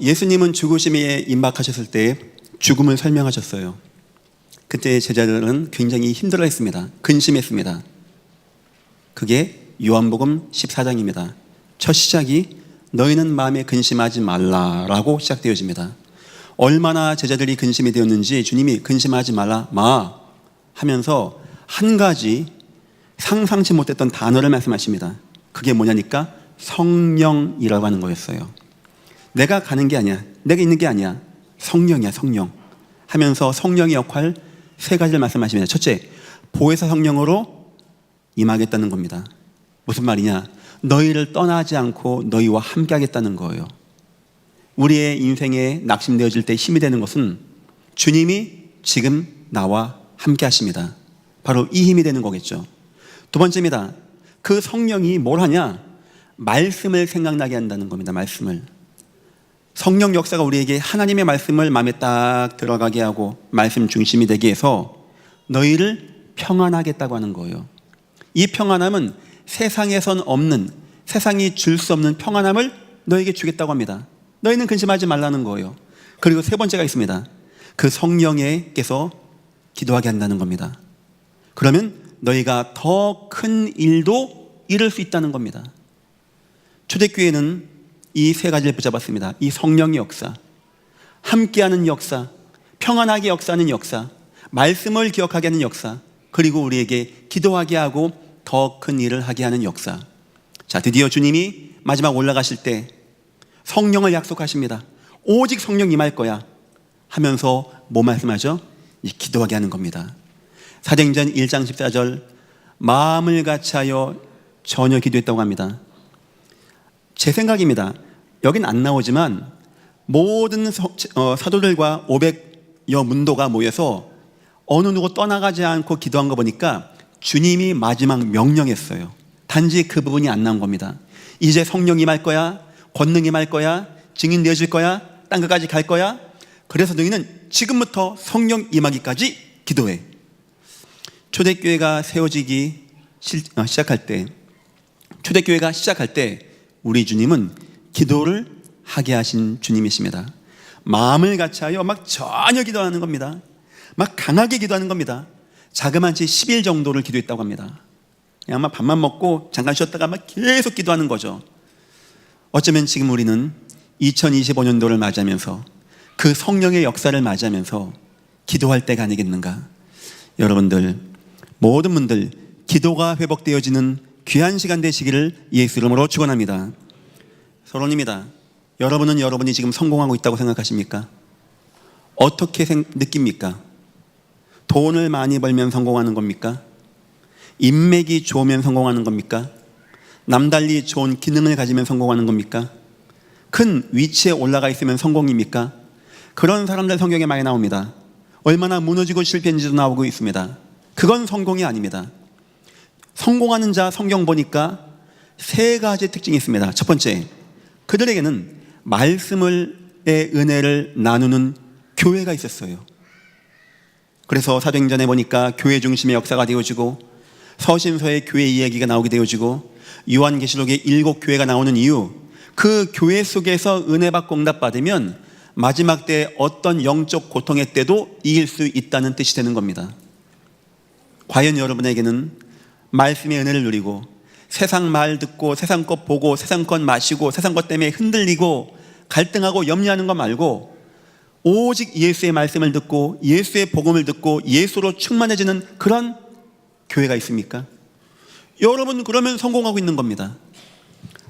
예수님은 죽으심에 임박하셨을 때 죽음을 설명하셨어요. 그때 제자들은 굉장히 힘들어했습니다. 근심했습니다. 그게 요한복음 14장입니다. 첫 시작이 너희는 마음에 근심하지 말라라고 시작되어집니다. 얼마나 제자들이 근심이 되었는지 주님이 근심하지 말라 마 하면서 한 가지 상상치 못했던 단어를 말씀하십니다. 그게 뭐냐니까 성령이라고 하는 거였어요. 내가 가는 게 아니야, 내가 있는 게 아니야, 성령이야, 성령 하면서 성령의 역할 세 가지를 말씀하십니다. 첫째, 보혜사 성령으로 임하겠다는 겁니다. 무슨 말이냐? 너희를 떠나지 않고 너희와 함께 하겠다는 거예요. 우리의 인생에 낙심되어질 때 힘이 되는 것은 주님이 지금 나와 함께 하십니다. 바로 이 힘이 되는 거겠죠. 두 번째입니다. 그 성령이 뭘 하냐? 말씀을 생각나게 한다는 겁니다. 말씀을. 성령 역사가 우리에게 하나님의 말씀을 마음에 딱 들어가게 하고 말씀 중심이 되게 해서 너희를 평안하겠다고 하는 거예요. 이 평안함은 세상에선 없는, 세상이 줄 수 없는 평안함을 너에게 주겠다고 합니다. 너희는 근심하지 말라는 거예요. 그리고 세 번째가 있습니다. 그 성령께서 기도하게 한다는 겁니다. 그러면 너희가 더 큰 일도 이룰 수 있다는 겁니다. 초대교회는 이 세 가지를 붙잡았습니다. 이 성령의 역사, 함께하는 역사, 평안하게 역사하는 역사, 말씀을 기억하게 하는 역사, 그리고 우리에게 기도하게 하고 더 큰 일을 하게 하는 역사. 자, 드디어 주님이 마지막 올라가실 때 성령을 약속하십니다. 오직 성령 임할 거야 하면서 뭐 말씀하죠? 기도하게 하는 겁니다. 사도행전 1장 14절 마음을 같이하여 전혀 기도했다고 합니다. 제 생각입니다. 여긴 안 나오지만 모든 사도들과 500여 문도가 모여서 어느 누구 떠나가지 않고 기도한 거 보니까 주님이 마지막 명령했어요. 단지 그 부분이 안 나온 겁니다. 이제 성령 임할 거야, 권능 임할 거야, 증인 되어줄 거야, 딴 것까지 갈 거야. 그래서 너희는 지금부터 성령 임하기까지 기도해. 초대교회가 세워지기 시작할 때, 초대교회가 시작할 때 우리 주님은 기도를 하게 하신 주님이십니다. 마음을 같이하여 막 전혀 기도하는 겁니다. 막 강하게 기도하는 겁니다. 자그마치 10일 정도를 기도했다고 합니다. 그냥 막 밥만 먹고 잠깐 쉬었다가 막 계속 기도하는 거죠. 어쩌면 지금 우리는 2025년도를 맞이하면서 그 성령의 역사를 맞이하면서 기도할 때가 아니겠는가. 여러분들, 모든 분들 기도가 회복되어지는 귀한 시간 되시기를 예수 이름으로 축원합니다. 서론입니다. 여러분은 여러분이 지금 성공하고 있다고 생각하십니까? 어떻게 느낍니까? 돈을 많이 벌면 성공하는 겁니까? 인맥이 좋으면 성공하는 겁니까? 남달리 좋은 기능을 가지면 성공하는 겁니까? 큰 위치에 올라가 있으면 성공입니까? 그런 사람들 성경에 많이 나옵니다. 얼마나 무너지고 실패했는지도 나오고 있습니다. 그건 성공이 아닙니다. 성공하는 자 성경 보니까 세 가지 특징이 있습니다. 첫 번째, 그들에게는 말씀의 은혜를 나누는 교회가 있었어요. 그래서 사도행전에 보니까 교회 중심의 역사가 되어지고 서신서에 교회 이야기가 나오게 되어지고 요한계시록에 7교회가 나오는 이유, 그 교회 속에서 은혜 받고 응답 받으면 마지막 때 어떤 영적 고통의 때도 이길 수 있다는 뜻이 되는 겁니다. 과연 여러분에게는 말씀의 은혜를 누리고 세상 말 듣고 세상 것 보고 세상 것 마시고 세상 것 때문에 흔들리고 갈등하고 염려하는 것 말고 오직 예수의 말씀을 듣고 예수의 복음을 듣고 예수로 충만해지는 그런 교회가 있습니까? 여러분, 그러면 성공하고 있는 겁니다.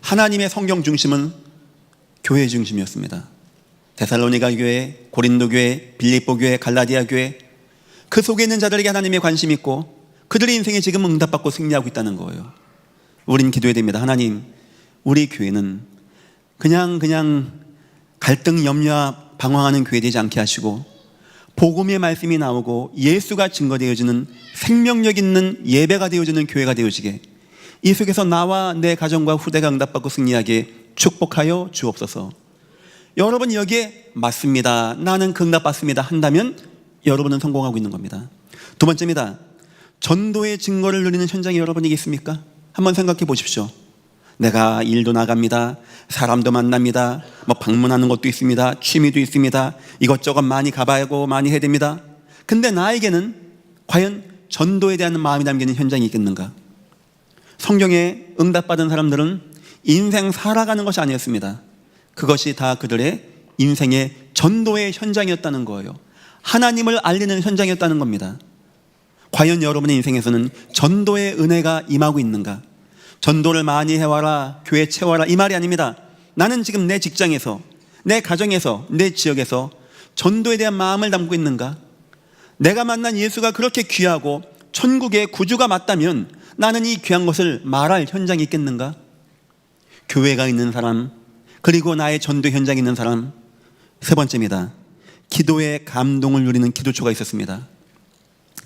하나님의 성경 중심은 교회 중심이었습니다. 데살로니가 교회, 고린도 교회, 빌립보 교회, 갈라디아 교회, 그 속에 있는 자들에게 하나님의 관심이 있고 그들의 인생에 지금 응답받고 승리하고 있다는 거예요. 우린 기도해야 됩니다. 하나님, 우리 교회는 그냥 갈등, 염려, 방황하는 교회 되지 않게 하시고 복음의 말씀이 나오고 예수가 증거되어지는 생명력 있는 예배가 되어지는 교회가 되어지게, 이 속에서 나와 내 가정과 후대가 응답받고 승리하게 축복하여 주옵소서. 여러분이 여기에 맞습니다, 나는 그 응답받습니다 한다면 여러분은 성공하고 있는 겁니다. 두 번째입니다. 전도의 증거를 누리는 현장에 여러분이 있습니까? 한번 생각해 보십시오. 내가 일도 나갑니다. 사람도 만납니다. 뭐 방문하는 것도 있습니다. 취미도 있습니다. 이것저것 많이 가봐야고 많이 해야 됩니다. 근데 나에게는 과연 전도에 대한 마음이 담기는 현장이 있겠는가? 성경에 응답받은 사람들은 인생 살아가는 것이 아니었습니다. 그것이 다 그들의 인생의 전도의 현장이었다는 거예요. 하나님을 알리는 현장이었다는 겁니다. 과연 여러분의 인생에서는 전도의 은혜가 임하고 있는가? 전도를 많이 해와라, 교회 채워라, 이 말이 아닙니다. 나는 지금 내 직장에서, 내 가정에서, 내 지역에서 전도에 대한 마음을 담고 있는가? 내가 만난 예수가 그렇게 귀하고 천국의 구주가 맞다면 나는 이 귀한 것을 말할 현장이 있겠는가? 교회가 있는 사람, 그리고 나의 전도 현장에 있는 사람. 세 번째입니다. 기도의 감동을 누리는 기도초가 있었습니다.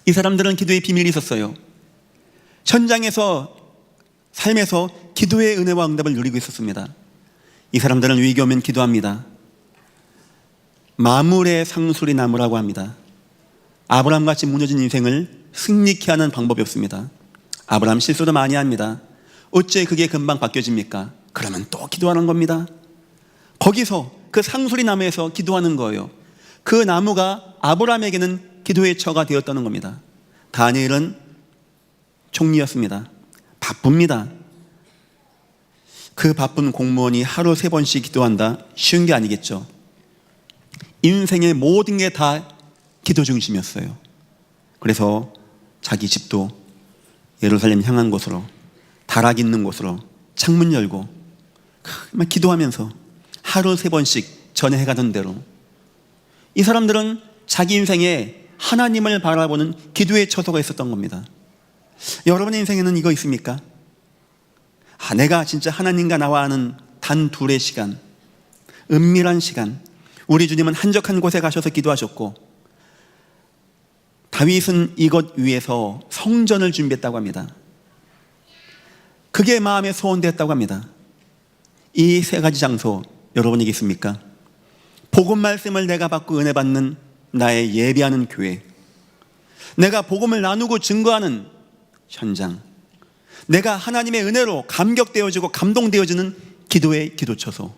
이 사람들은 기도의 비밀이 있었어요. 현장에서, 삶에서 기도의 은혜와 응답을 누리고 있었습니다. 이 사람들은 위기 오면 기도합니다. 마물의 상수리 나무라고 합니다. 아브라함같이 무너진 인생을 승리케 하는 방법이 없습니다. 아브라함 실수도 많이 합니다. 어째 그게 금방 바뀌어집니까? 그러면 또 기도하는 겁니다. 거기서 그 상수리 나무에서 기도하는 거예요. 그 나무가 아브라함에게는 기도의 처가 되었다는 겁니다. 다니엘은 총리였습니다. 바쁩니다. 그 바쁜 공무원이 하루 3번씩 기도한다? 쉬운 게 아니겠죠. 인생의 모든 게 다 기도 중심이었어요. 그래서 자기 집도 예루살렘 향한 곳으로, 다락 있는 곳으로 창문 열고 막 기도하면서 하루 3번씩 전에 해가던 대로. 이 사람들은 자기 인생에 하나님을 바라보는 기도의 처소가 있었던 겁니다. 여러분의 인생에는 이거 있습니까? 내가 진짜 하나님과 나와 하는 단 둘의 시간, 은밀한 시간. 우리 주님은 한적한 곳에 가셔서 기도하셨고, 다윗은 이것 위에서 성전을 준비했다고 합니다. 그게 마음에 소원되었다고 합니다. 이 3가지 장소 여러분에게 있습니까? 복음 말씀을 내가 받고 은혜 받는 나의 예배하는 교회, 내가 복음을 나누고 증거하는 현장, 내가 하나님의 은혜로 감격되어지고 감동되어지는 기도의 기도처소.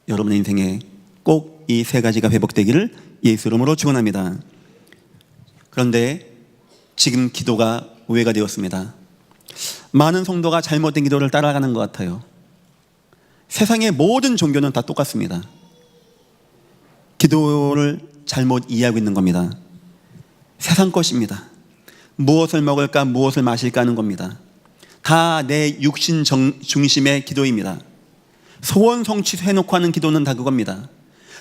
여러분의 인생에 꼭 이 3가지가 회복되기를 예수 이름으로 축원합니다. 그런데 지금 기도가 오해가 되었습니다. 많은 성도가 잘못된 기도를 따라가는 것 같아요. 세상의 모든 종교는 다 똑같습니다. 기도를 잘못 이해하고 있는 겁니다. 세상 것입니다. 무엇을 먹을까, 무엇을 마실까 하는 겁니다. 다 내 육신 중심의 기도입니다. 소원 성취해놓고 하는 기도는 다 그겁니다.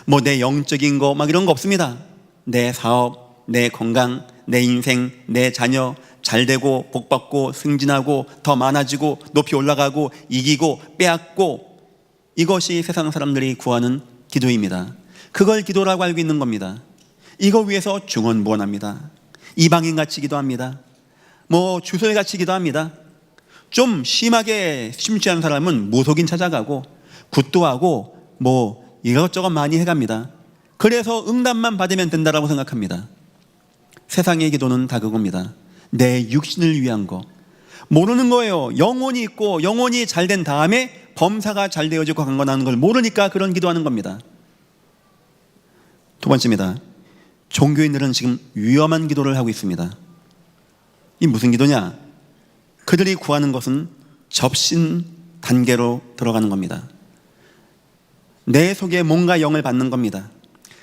뭐 내 영적인 거 막 이런 거 없습니다. 내 사업, 내 건강, 내 인생, 내 자녀 잘되고 복받고 승진하고 더 많아지고 높이 올라가고 이기고 빼앗고, 이것이 세상 사람들이 구하는 기도입니다. 그걸 기도라고 알고 있는 겁니다. 이거 위해서 중언부언합니다. 이방인같이 기도합니다. 뭐 주설같이 기도합니다. 좀 심하게 심취한 사람은 무속인 찾아가고 굿도 하고 뭐 이것저것 많이 해갑니다. 그래서 응답만 받으면 된다라고 생각합니다. 세상의 기도는 다 그겁니다. 내 육신을 위한 거. 모르는 거예요. 영혼이 있고 영혼이 잘된 다음에 범사가 잘 되어지고 강건하는 걸 모르니까 그런 기도하는 겁니다. 두 번째입니다. 종교인들은 지금 위험한 기도를 하고 있습니다. 이 무슨 기도냐? 그들이 구하는 것은 접신 단계로 들어가는 겁니다. 내 속에 뭔가 영을 받는 겁니다.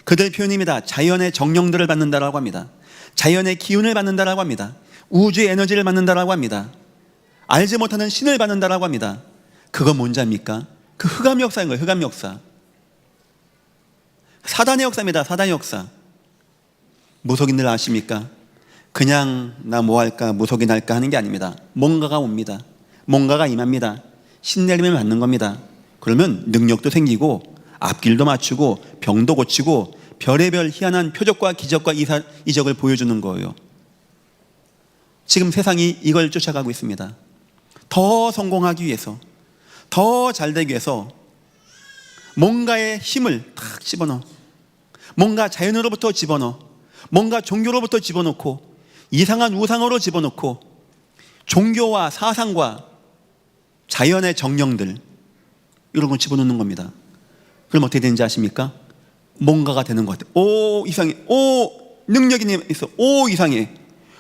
그들 표현입니다. 자연의 정령들을 받는다라고 합니다. 자연의 기운을 받는다라고 합니다. 우주의 에너지를 받는다라고 합니다. 알지 못하는 신을 받는다라고 합니다. 그거 뭔지 압니까? 그 흑암 역사인 거예요. 흑암 역사. 사단의 역사입니다. 사단의 역사. 무속인들 아십니까? 그냥 나 뭐 할까, 무속인 할까 하는 게 아닙니다. 뭔가가 옵니다. 뭔가가 임합니다. 신내림을 받는 겁니다. 그러면 능력도 생기고 앞길도 맞추고 병도 고치고 별의별 희한한 표적과 기적과 이적을 보여주는 거예요. 지금 세상이 이걸 쫓아가고 있습니다. 더 성공하기 위해서, 더 잘되기 위해서 뭔가의 힘을 탁 집어넣어, 뭔가 자연으로부터 집어넣어, 뭔가 종교로부터 집어넣고 이상한 우상으로 집어넣고 종교와 사상과 자연의 정령들 이런 걸 집어넣는 겁니다. 그럼 어떻게 되는지 아십니까? 뭔가가 되는 것 같아요. 오, 이상해. 오, 능력이 있어. 오, 이상해.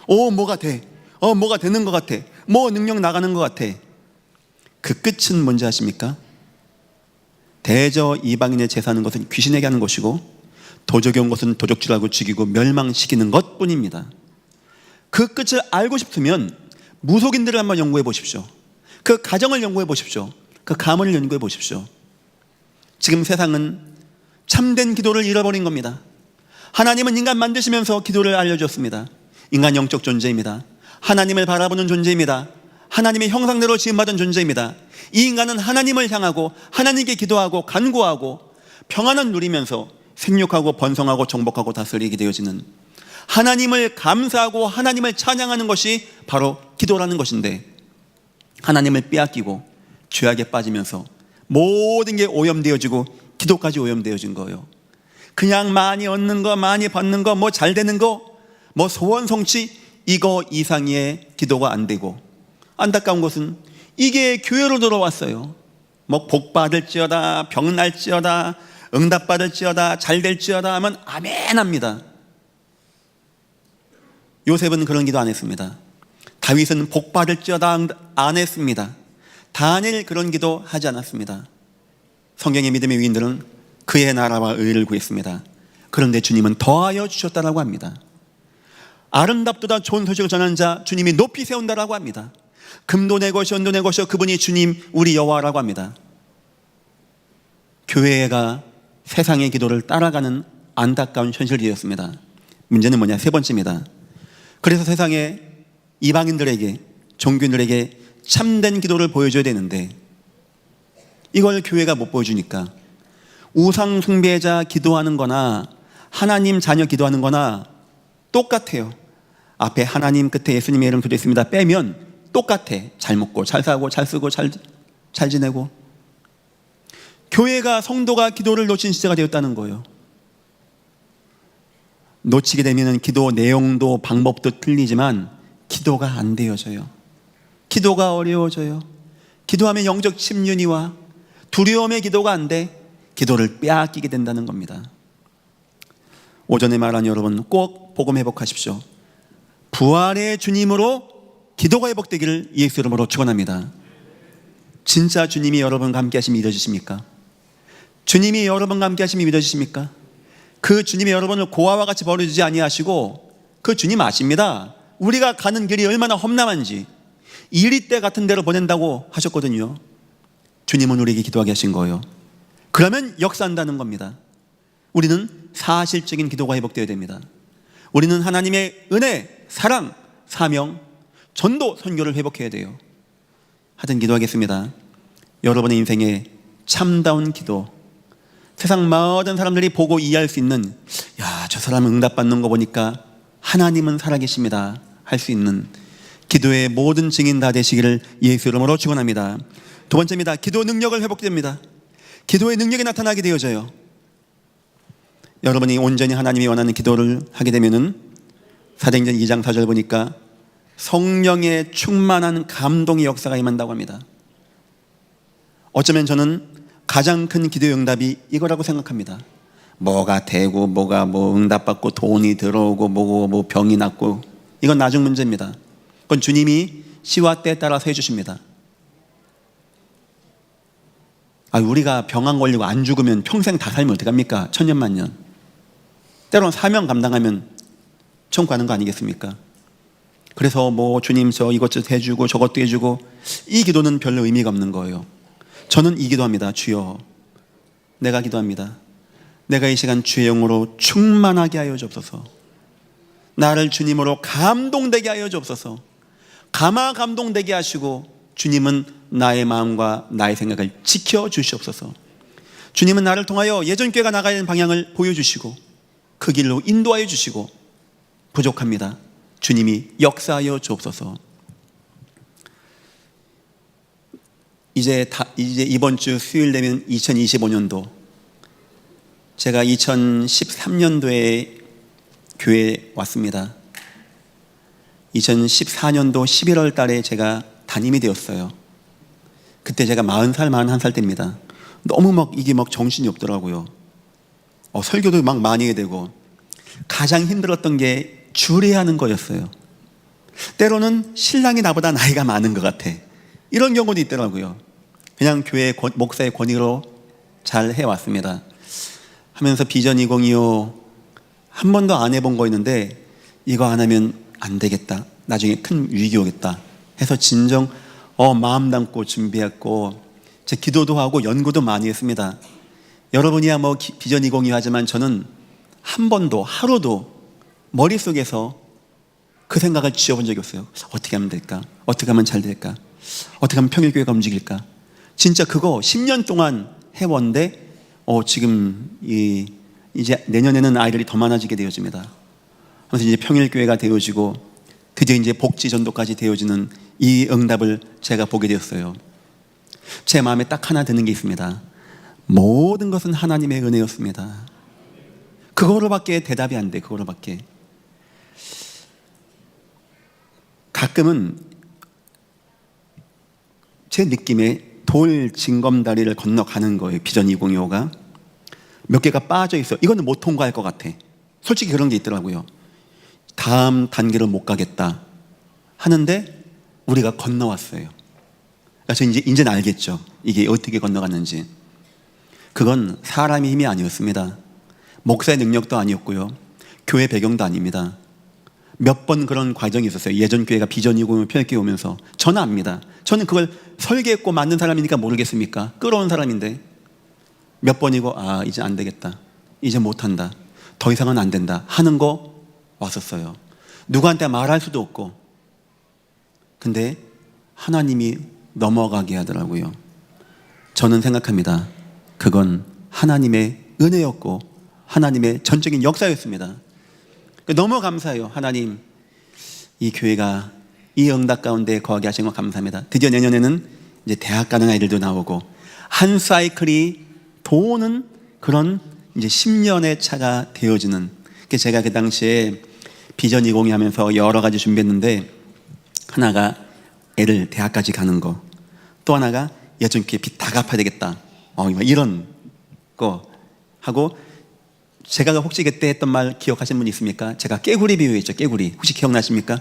오, 뭐가 돼. 뭐가 되는 것 같아. 뭐 능력 나가는 것 같아. 그 끝은 뭔지 아십니까? 대저 이방인의 제사하는 것은 귀신에게 하는 것이고 도적이 온 것은 도적질하고 죽이고 멸망시키는 것뿐입니다. 그 끝을 알고 싶으면 무속인들을 한번 연구해 보십시오. 그 가정을 연구해 보십시오. 그 가문을 연구해 보십시오. 지금 세상은 참된 기도를 잃어버린 겁니다. 하나님은 인간 만드시면서 기도를 알려주었습니다. 인간 영적 존재입니다. 하나님을 바라보는 존재입니다. 하나님의 형상대로 지음받은 존재입니다. 이 인간은 하나님을 향하고 하나님께 기도하고 간구하고 평안을 누리면서 생육하고 번성하고 정복하고 다스리게 되어지는, 하나님을 감사하고 하나님을 찬양하는 것이 바로 기도라는 것인데, 하나님을 빼앗기고 죄악에 빠지면서 모든 게 오염되어지고 기도까지 오염되어진 거예요. 그냥 많이 얻는 거, 많이 받는 거, 뭐 잘 되는 거, 뭐 소원 성취, 이거 이상의 기도가 안 되고, 안타까운 것은 이게 교회로 들어왔어요. 뭐 복 받을지어다, 병 날지어다, 응답 받을지어다, 잘 될지어다 하면 아멘 합니다. 요셉은 그런 기도 안 했습니다. 다윗은 복 받을지어다 안 했습니다. 다니엘 그런 기도 하지 않았습니다. 성경의 믿음의 위인들은 그의 나라와 의를 구했습니다. 그런데 주님은 더하여 주셨다라고 합니다. 아름답도다 좋은 소식을 전하는 자 주님이 높이 세운다라고 합니다. 금도 내 것이요 은도 내 것이요 그분이 주님 우리 여호와라고 합니다. 교회가 세상의 기도를 따라가는 안타까운 현실이 되었습니다. 문제는 뭐냐? 세 번째입니다. 그래서 세상의 이방인들에게, 종교인들에게 참된 기도를 보여줘야 되는데 이걸 교회가 못 보여주니까 우상 숭배자 기도하는 거나 하나님 자녀 기도하는 거나 똑같아요. 앞에 하나님 끝에 예수님의 이름 들어 있습니다 빼면 똑같아. 잘 먹고 잘 사고 잘 쓰고 잘 지내고. 교회가, 성도가 기도를 놓친 시대가 되었다는 거예요. 놓치게 되면 기도 내용도 방법도 틀리지만 기도가 안 되어져요. 기도가 어려워져요. 기도하면 영적 침륜이 와. 두려움의 기도가 안 돼. 기도를 빼앗기게 된다는 겁니다. 오전에 말한 여러분 꼭 복음 회복하십시오. 부활의 주님으로 기도가 회복되기를 예수 이름으로 축원합니다. 진짜 주님이 여러분과 함께 하심이 믿어지십니까? 주님이 여러분과 함께 하심이 믿어지십니까? 그 주님이 여러분을 고아와 같이 버려주지 아니하시고 그 주님 아십니다. 우리가 가는 길이 얼마나 험난한지. 이리때 같은 데로 보낸다고 하셨거든요. 주님은 우리에게 기도하게 하신 거예요. 그러면 역사한다는 겁니다. 우리는 사실적인 기도가 회복되어야 됩니다. 우리는 하나님의 은혜, 사랑, 사명, 전도, 선교를 회복해야 돼요. 하여튼 기도하겠습니다. 여러분의 인생에 참다운 기도, 세상 모든 사람들이 보고 이해할 수 있는, 야, 저 사람은 응답받는 거 보니까 하나님은 살아계십니다 할 수 있는 기도의 모든 증인 다 되시기를 예수 이름으로 축원합니다. 두 번째입니다. 기도 능력을 회복됩니다. 기도의 능력이 나타나게 되어져요. 여러분이 온전히 하나님이 원하는 기도를 하게 되면은 사도행전 2장 4절 보니까 성령의 충만한 감동의 역사가 임한다고 합니다. 어쩌면 저는 가장 큰 기도의 응답이 이거라고 생각합니다. 뭐가 되고 뭐가 뭐 응답받고 돈이 들어오고 뭐고 뭐 병이 낫고 이건 나중 문제입니다. 그건 주님이 시와 때에 따라서 해주십니다. 우리가 병 안 걸리고 안 죽으면 평생 다 살면 어떡합니까? 천년만년. 때로는 사명 감당하면 천국 가는 거 아니겠습니까? 그래서 뭐 주님 저 이것저것 해주고 저것도 해주고, 이 기도는 별로 의미가 없는 거예요. 저는 이 기도합니다. 주여, 내가 기도합니다. 내가 이 시간 주의 영으로 충만하게 하여 주옵소서. 나를 주님으로 감동되게 하여 주옵소서. 감화 감동되게 하시고 주님은 나의 마음과 나의 생각을 지켜주시옵소서. 주님은 나를 통하여 예전 교회가 나가야 하는 방향을 보여주시고 그 길로 인도하여 주시고, 부족합니다. 주님이 역사하여 주옵소서. 이제 이번 주 수요일 되면 2025년도, 제가 2013년도에 교회에 왔습니다. 2014년도 11월 달에 제가 담임이 되었어요. 그때 제가 40살, 41살 때입니다. 너무 이게 정신이 없더라고요. 설교도 많이 해야 되고, 가장 힘들었던 게 주례하는 거였어요. 때로는 신랑이 나보다 나이가 많은 것 같아. 이런 경우도 있더라고요. 그냥 교회 목사의 권위로 잘 해왔습니다. 하면서 비전 2025 한 번도 안 해본 거 있는데, 이거 안 하면 안 되겠다, 나중에 큰 위기 오겠다 해서 진정 마음 담고 준비했고, 제 기도도 하고 연구도 많이 했습니다. 여러분이야 비전 2025 하지만 저는 한 번도 하루도 머릿속에서 그 생각을 지어본 적이 없어요. 어떻게 하면 될까? 어떻게 하면 잘 될까? 어떻게 하면 평일교회가 움직일까? 진짜 그거 10년 동안 해왔는데 지금 이제 내년에는 아이들이 더 많아지게 되어집니다. 그래서 이제 평일교회가 되어지고 드디어 이제 복지전도까지 되어지는 이 응답을 제가 보게 되었어요. 제 마음에 딱 하나 드는 게 있습니다. 모든 것은 하나님의 은혜였습니다. 그거로밖에 대답이 안 돼. 그거로밖에. 가끔은 제 느낌에 돌 징검다리를 건너가는 거예요. 비전 2025가 몇 개가 빠져 있어. 이거는 못 통과할 것 같아. 솔직히 그런 게 있더라고요. 다음 단계로 못 가겠다 하는데 우리가 건너왔어요. 그래서 이제는 알겠죠. 이게 어떻게 건너갔는지. 그건 사람의 힘이 아니었습니다. 목사의 능력도 아니었고요. 교회 배경도 아닙니다. 몇 번 그런 과정이 있었어요. 예전 교회가 비전 2025 편협교회 오면서. 저는 압니다. 저는 그걸 설계했고 만든 사람이니까 모르겠습니까? 끌어온 사람인데 몇 번이고 이제 안 되겠다, 이제 못한다, 더 이상은 안 된다 하는 거 왔었어요. 누구한테 말할 수도 없고. 근데 하나님이 넘어가게 하더라고요. 저는 생각합니다. 그건 하나님의 은혜였고 하나님의 전적인 역사였습니다. 너무 감사해요. 하나님, 이 교회가 이 응답 가운데 거하게 하신 거 감사합니다. 드디어 내년에는 이제 대학 가는 아이들도 나오고 한 사이클이 도는 그런 이제 10년의 차가 되어지는. 제가 그 당시에 비전 20 하면서 여러 가지 준비했는데, 하나가 애를 대학까지 가는 거, 또 하나가 예전 교회 빚 다 갚아야 되겠다, 이런 거 하고, 제가 혹시 그때 했던 말 기억하시는 분 있습니까? 제가 깨구리 비유했죠. 깨구리. 혹시 기억나십니까?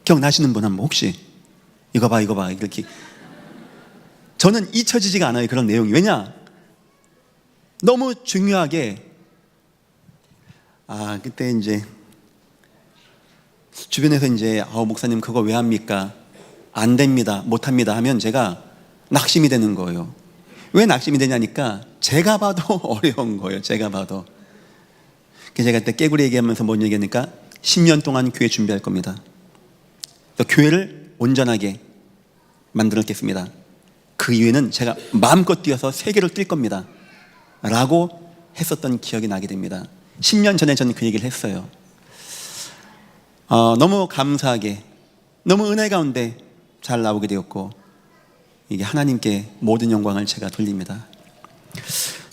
기억나시는 분 한번 혹시? 이거 봐 이렇게. 저는 잊혀지지가 않아요, 그런 내용이. 왜냐? 너무 중요하게. 그때 이제 주변에서 이제 목사님 그거 왜 합니까? 안 됩니다, 못 합니다 하면 제가 낙심이 되는 거예요. 왜 낙심이 되냐니까 제가 봐도 어려운 거예요. 제가 봐도. 제가 그때 깨구리 얘기하면서 뭔 얘기하니까 10년 동안 교회 준비할 겁니다. 교회를 온전하게 만들었겠습니다. 그 이후에는 제가 마음껏 뛰어서 세계를 뛸 겁니다 라고 했었던 기억이 나게 됩니다. 10년 전에 저는 그 얘기를 했어요. 너무 감사하게, 너무 은혜 가운데 잘 나오게 되었고, 이게 하나님께 모든 영광을 제가 돌립니다.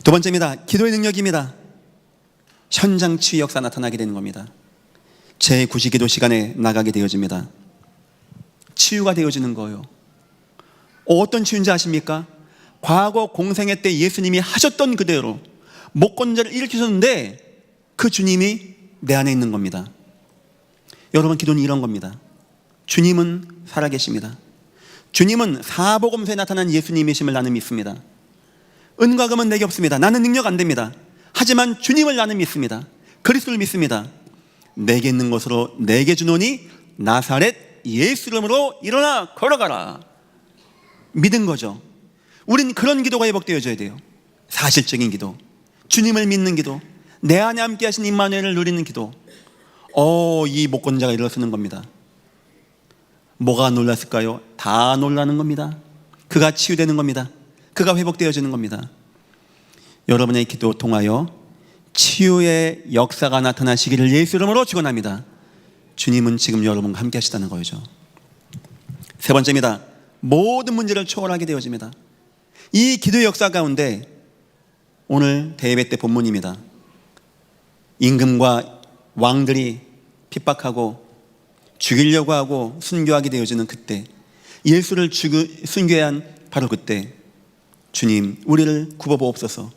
두 번째입니다. 기도의 능력입니다. 현장 치유 역사 나타나게 되는 겁니다. 제 9시 기도 시간에 나가게 되어집니다. 치유가 되어지는 거예요. 어떤 치유인지 아십니까? 과거 공생애 때 예수님이 하셨던 그대로 목건절을 일으키셨는데 그 주님이 내 안에 있는 겁니다. 여러분, 기도는 이런 겁니다. 주님은 살아계십니다. 주님은 사복음서에 나타난 예수님이심을 나는 믿습니다. 은과 금은 내게 없습니다. 나는 능력 안 됩니다. 하지만 주님을 나는 믿습니다. 그리스도를 믿습니다. 내게 있는 것으로 내게 주노니 나사렛 예수 이름으로 일어나 걸어가라. 믿은 거죠. 우린 그런 기도가 회복되어져야 돼요. 사실적인 기도, 주님을 믿는 기도, 내 안에 함께 하신 임마누엘을 누리는 기도. 이 목건자가 일어서는 겁니다. 뭐가 놀랐을까요? 다 놀라는 겁니다. 그가 치유되는 겁니다. 그가 회복되어지는 겁니다. 여러분의 기도 통하여 치유의 역사가 나타나시기를 예수 이름으로 축원합니다. 주님은 지금 여러분과 함께 하시다는 거죠. 세 번째입니다. 모든 문제를 초월하게 되어집니다. 이 기도의 역사 가운데 오늘 대예배 때 본문입니다. 임금과 왕들이 핍박하고 죽이려고 하고 순교하게 되어지는 그때 예수를 순교한 바로 그때 주님 우리를 굽어보옵소서.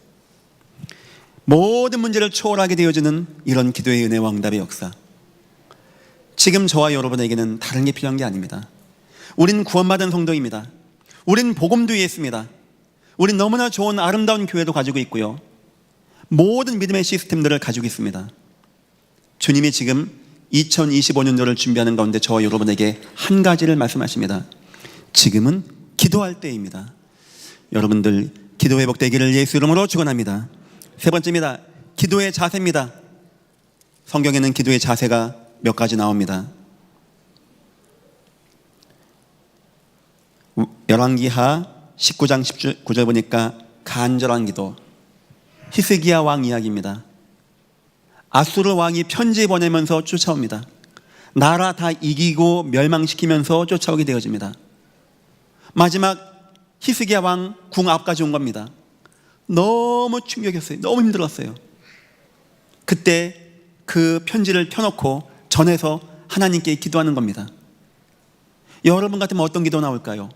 모든 문제를 초월하게 되어지는 이런 기도의 은혜와 응답의 역사. 지금 저와 여러분에게는 다른 게 필요한 게 아닙니다. 우린 구원받은 성도입니다. 우린 복음도 이해했습니다. 우린 너무나 좋은 아름다운 교회도 가지고 있고요, 모든 믿음의 시스템들을 가지고 있습니다. 주님이 지금 2025년도를 준비하는 가운데 저와 여러분에게 한 가지를 말씀하십니다. 지금은 기도할 때입니다. 여러분들 기도 회복되기를 예수 이름으로 축원합니다. 세 번째입니다. 기도의 자세입니다. 성경에는 기도의 자세가 몇 가지 나옵니다. 열왕기하 19장 19절 보니까 간절한 기도, 히스기야 왕 이야기입니다. 아수르 왕이 편지 보내면서 쫓아옵니다. 나라 다 이기고 멸망시키면서 쫓아오게 되어집니다. 마지막 히스기야 왕 궁 앞까지 온 겁니다. 너무 충격이었어요. 너무 힘들었어요. 그때 그 편지를 펴놓고 전해서 하나님께 기도하는 겁니다. 여러분 같으면 어떤 기도 나올까요?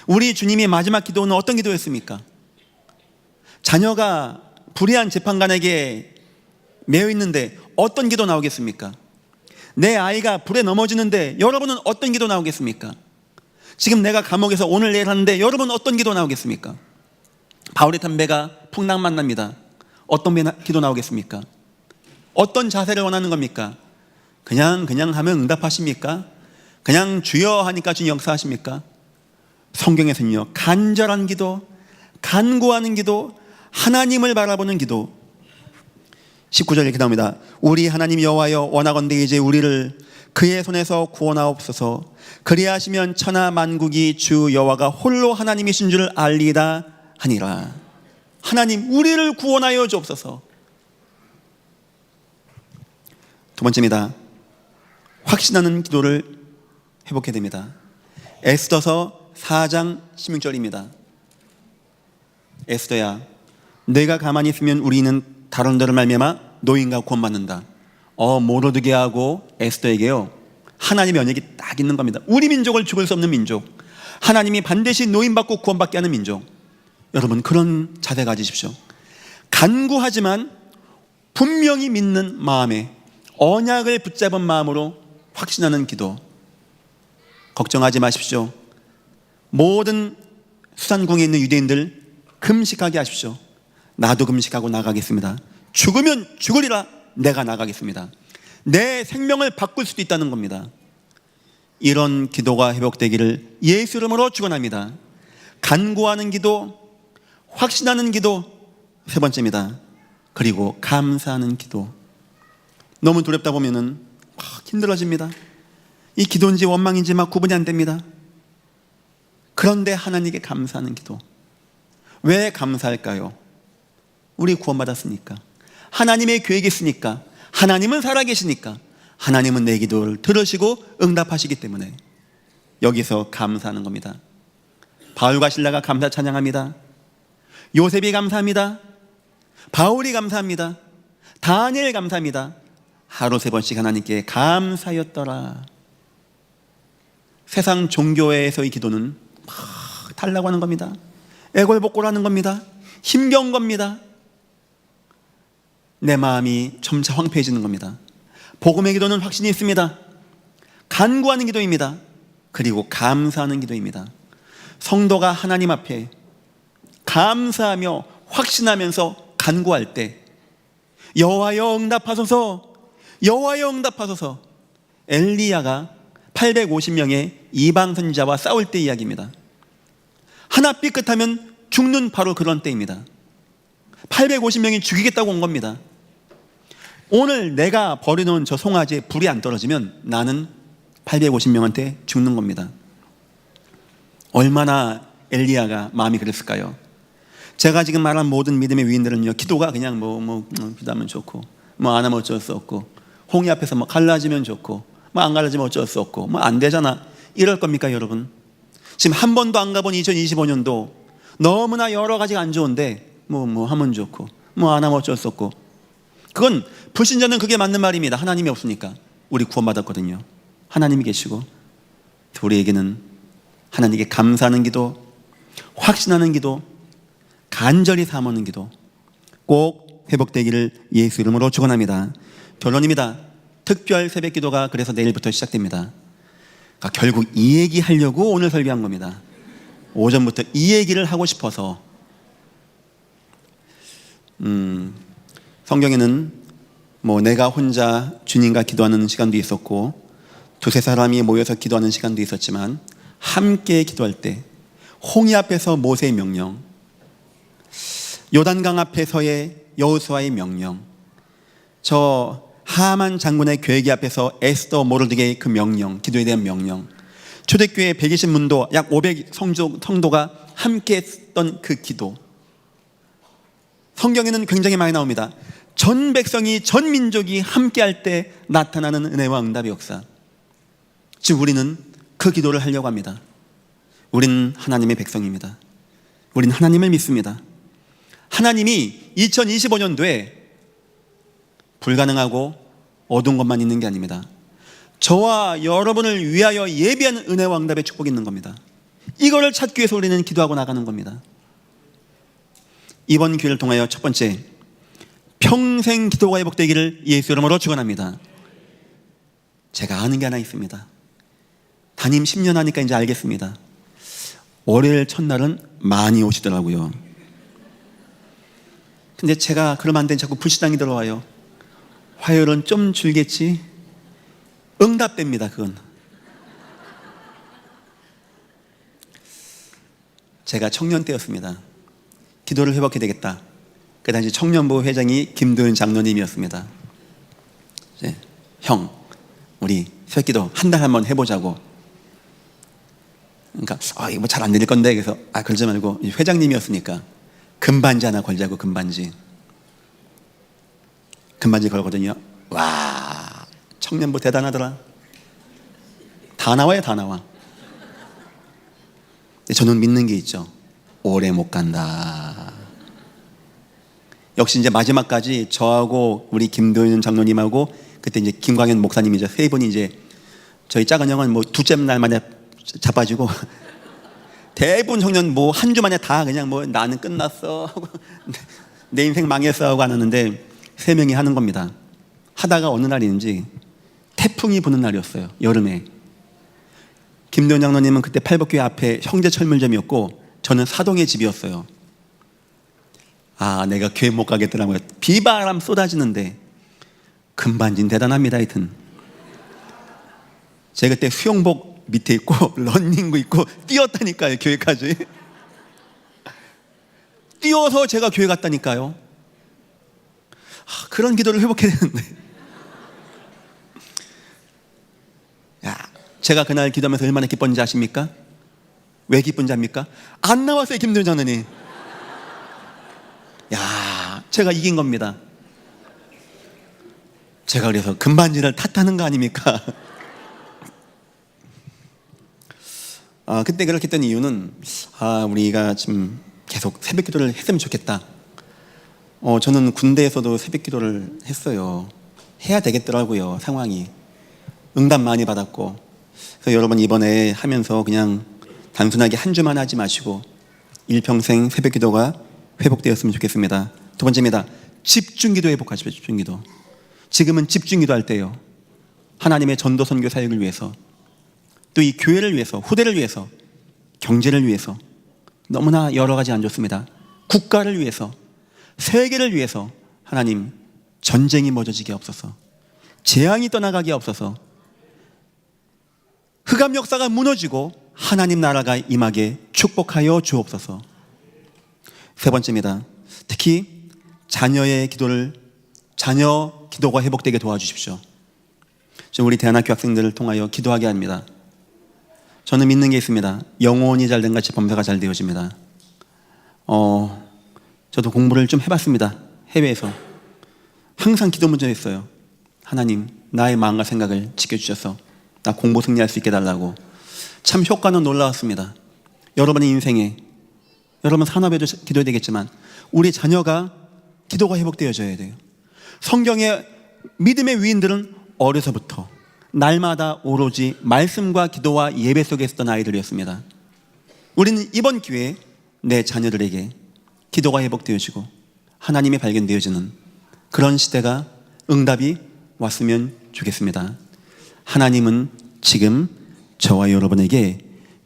우리 주님이 마지막 기도는 어떤 기도였습니까? 자녀가 불의한 재판관에게 매여 있는데 어떤 기도 나오겠습니까? 내 아이가 불에 넘어지는데 여러분은 어떤 기도 나오겠습니까? 지금 내가 감옥에서 오늘 내일 하는데 여러분은 어떤 기도 나오겠습니까? 바울이 탄 배가 풍랑 만납니다. 어떤 기도 나오겠습니까? 어떤 자세를 원하는 겁니까? 그냥 하면 응답하십니까? 그냥 주여 하니까 주님 역사하십니까? 성경에서는요, 간절한 기도, 간구하는 기도, 하나님을 바라보는 기도. 19절 이렇게 나옵니다. 우리 하나님 여호와여, 원하건대 이제 우리를 그의 손에서 구원하옵소서. 그리하시면 천하 만국이 주 여호와가 홀로 하나님이신 줄 알리다 하니라. 하나님 우리를 구원하여 주옵소서. 두 번째입니다. 확신하는 기도를 회복해야 됩니다. 에스더서 4장 16절입니다. 에스더야, 내가 가만히 있으면 우리는 다른 데를 말미암아 노인과 구원받는다. 모르드게하고 에스더에게요, 하나님의 언약이 딱 있는 겁니다. 우리 민족을 죽을 수 없는 민족, 하나님이 반드시 노인받고 구원받게 하는 민족. 여러분 그런 자세 가지십시오. 간구하지만 분명히 믿는 마음에 언약을 붙잡은 마음으로 확신하는 기도. 걱정하지 마십시오. 모든 수산궁에 있는 유대인들 금식하게 하십시오. 나도 금식하고 나가겠습니다. 죽으면 죽으리라, 내가 나가겠습니다. 내 생명을 바꿀 수도 있다는 겁니다. 이런 기도가 회복되기를 예수 이름으로 축원합니다. 간구하는 기도, 확신하는 기도, 세 번째입니다. 그리고 감사하는 기도. 너무 두렵다 보면은 막 힘들어집니다. 이 기도인지 원망인지 막 구분이 안 됩니다. 그런데 하나님께 감사하는 기도. 왜 감사할까요? 우리 구원받았으니까, 하나님의 계획이 있으니까, 하나님은 살아계시니까, 하나님은 내 기도를 들으시고 응답하시기 때문에 여기서 감사하는 겁니다. 바울과 실라가 감사 찬양합니다. 요셉이 감사합니다. 바울이 감사합니다. 다니엘 감사합니다. 하루 3번씩 하나님께 감사였더라. 세상 종교에서의 기도는 막 달라고 하는 겁니다. 애걸복걸하는 겁니다. 힘겨운 겁니다. 내 마음이 점차 황폐해지는 겁니다. 복음의 기도는 확신이 있습니다. 간구하는 기도입니다. 그리고 감사하는 기도입니다. 성도가 하나님 앞에 감사하며 확신하면서 간구할 때 여호와여 응답하소서, 여호와여 응답하소서. 엘리야가 850명의 이방 선지자와 싸울 때 이야기입니다. 하나 삐끗하면 죽는 바로 그런 때입니다. 850명이 죽이겠다고 온 겁니다. 오늘 내가 버려놓은 저 송아지에 불이 안 떨어지면 나는 850명한테 죽는 겁니다. 얼마나 엘리야가 마음이 그랬을까요? 제가 지금 말한 모든 믿음의 위인들은요, 기도가 그냥 기도하면 좋고, 안 하면 어쩔 수 없고, 홍해 앞에서 갈라지면 좋고, 안 갈라지면 어쩔 수 없고, 안 되잖아, 이럴 겁니까 여러분? 지금 한 번도 안 가본 2025년도 너무나 여러 가지가 안 좋은데 하면 좋고, 안 하면 어쩔 수 없고. 그건 불신자는 그게 맞는 말입니다. 하나님이 없으니까. 우리 구원받았거든요. 하나님이 계시고, 우리에게는 하나님께 감사하는 기도, 확신하는 기도, 간절히 사모하는 기도 꼭 회복되기를 예수 이름으로 축원합니다. 결론입니다. 특별 새벽 기도가 그래서 내일부터 시작됩니다. 그러니까 결국 이 얘기 하려고 오늘 설교한 겁니다. 오전부터 이 얘기를 하고 싶어서. 성경에는 내가 혼자 주님과 기도하는 시간도 있었고 두세 사람이 모여서 기도하는 시간도 있었지만 함께 기도할 때 홍해 앞에서 모세의 명령, 요단강 앞에서의 여호수아의 명령, 저 하만 장군의 괴기 앞에서 에스더 모르드게의 그 명령, 기도에 대한 명령, 초대교회 120문도 약 500 성도가 함께 했던 그 기도, 성경에는 굉장히 많이 나옵니다. 전 백성이, 전 민족이 함께 할 때 나타나는 은혜와 응답의 역사. 즉 우리는 그 기도를 하려고 합니다. 우리는 하나님의 백성입니다. 우리는 하나님을 믿습니다. 하나님이 2025년도에 불가능하고 어두운 것만 있는 게 아닙니다. 저와 여러분을 위하여 예비한 은혜와 응답의 축복이 있는 겁니다. 이거를 찾기 위해서 우리는 기도하고 나가는 겁니다. 이번 기회를 통하여 첫 번째, 평생 기도가 회복되기를 예수 이름으로 축원합니다. 제가 아는 게 하나 있습니다. 담임 10년 하니까 이제 알겠습니다. 월요일 첫날은 많이 오시더라고요. 근데 제가 그러면 안 되니 자꾸 불신앙이 들어와요. 화요일은 좀 줄겠지? 응답됩니다. 그건 제가 청년 때였습니다. 기도를 회복해야 되겠다. 그 당시 청년부 회장이 김도윤 장로님이었습니다. 형, 우리 새기도 한 달 한번 해보자고. 그러니까 이거 잘 안 들릴 건데, 그래서 그러지 말고 회장님이었으니까 금반지 하나 걸자고. 금반지 걸거든요. 와, 청년부 대단하더라. 다 나와요, 다 나와. 근데 저는 믿는 게 있죠. 오래 못 간다. 역시 이제 마지막까지 저하고 우리 김도윤 장로님하고 그때 이제 김광현 목사님이죠. 세 분이 이제 저희 작은 형은 둘째 날 만에 자빠지고 대부분 청년 한 주 만에 다 그냥 나는 끝났어 하고 내 인생 망했어 하고 하는데 세 명이 하는 겁니다. 하다가 어느 날인지 태풍이 부는 날이었어요. 여름에. 김도윤 장로님은 그때 팔복교회 앞에 형제철물점이었고 저는 사동의 집이었어요. 내가 교회 못 가겠더라고요. 비바람 쏟아지는데 금반지는 대단합니다. 하여튼 제가 그때 수영복 밑에 있고 러닝구 입고 뛰었다니까요. 교회까지 뛰어서 제가 교회 갔다니까요. 그런 기도를 회복해야 되는데 제가 그날 기도하면서 얼마나 기뻤는지 아십니까? 왜 기쁜지 압니까? 안 나왔어요. 김도윤 장로님. 제가 이긴 겁니다. 제가 그래서 금반지를 탓하는 거 아닙니까? 그때 그렇게 했던 이유는 우리가 지금 계속 새벽 기도를 했으면 좋겠다. 저는 군대에서도 새벽 기도를 했어요. 해야 되겠더라고요. 상황이 응답 많이 받았고. 그래서 여러분 이번에 하면서 그냥 단순하게 한 주만 하지 마시고 일평생 새벽 기도가 회복되었으면 좋겠습니다. 두 번째입니다. 집중기도 회복하십시오. 집중기도. 지금은 집중기도 할 때요. 하나님의 전도 선교 사역을 위해서, 또 이 교회를 위해서, 후대를 위해서, 경제를 위해서, 너무나 여러 가지 안 좋습니다. 국가를 위해서, 세계를 위해서 하나님 전쟁이 멎어지게 없어서, 재앙이 떠나가게 없어서, 흑암 역사가 무너지고 하나님 나라가 임하게 축복하여 주옵소서. 세 번째입니다. 특히 자녀 기도가 회복되게 도와주십시오. 지금 우리 대안학교 학생들을 통하여 기도하게 합니다. 저는 믿는 게 있습니다. 영혼이 잘된 같이 범사가 잘 되어집니다. 저도 공부를 좀 해봤습니다. 해외에서 항상 기도 문제 했어요. 하나님, 나의 마음과 생각을 지켜주셔서 나 공부 승리할 수 있게 달라고. 참 효과는 놀라웠습니다. 여러분의 인생에, 여러분 산업에도 기도해야 되겠지만 우리 자녀가 기도가 회복되어져야 돼요. 성경의 믿음의 위인들은 어려서부터 날마다 오로지 말씀과 기도와 예배 속에 있었던 아이들이었습니다. 우리는 이번 기회에 내 자녀들에게 기도가 회복되어지고 하나님이 발견되어지는 그런 시대가 응답이 왔으면 좋겠습니다. 하나님은 지금 저와 여러분에게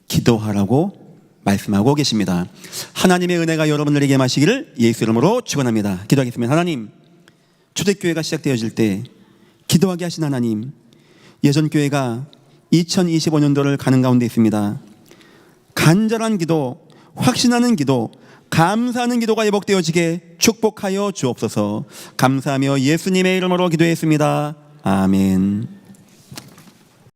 기도하라고 말씀하고 계십니다. 하나님의 은혜가 여러분들에게 마시기를 예수 이름으로 축원합니다. 기도하겠습니다. 하나님, 초대교회가 시작되어질 때 기도하게 하신 하나님, 예전 교회가 2025년도를 가는 가운데 있습니다. 간절한 기도, 확신하는 기도, 감사하는 기도가 회복되어지게 축복하여 주옵소서. 감사하며 예수님의 이름으로 기도했습니다. 아멘.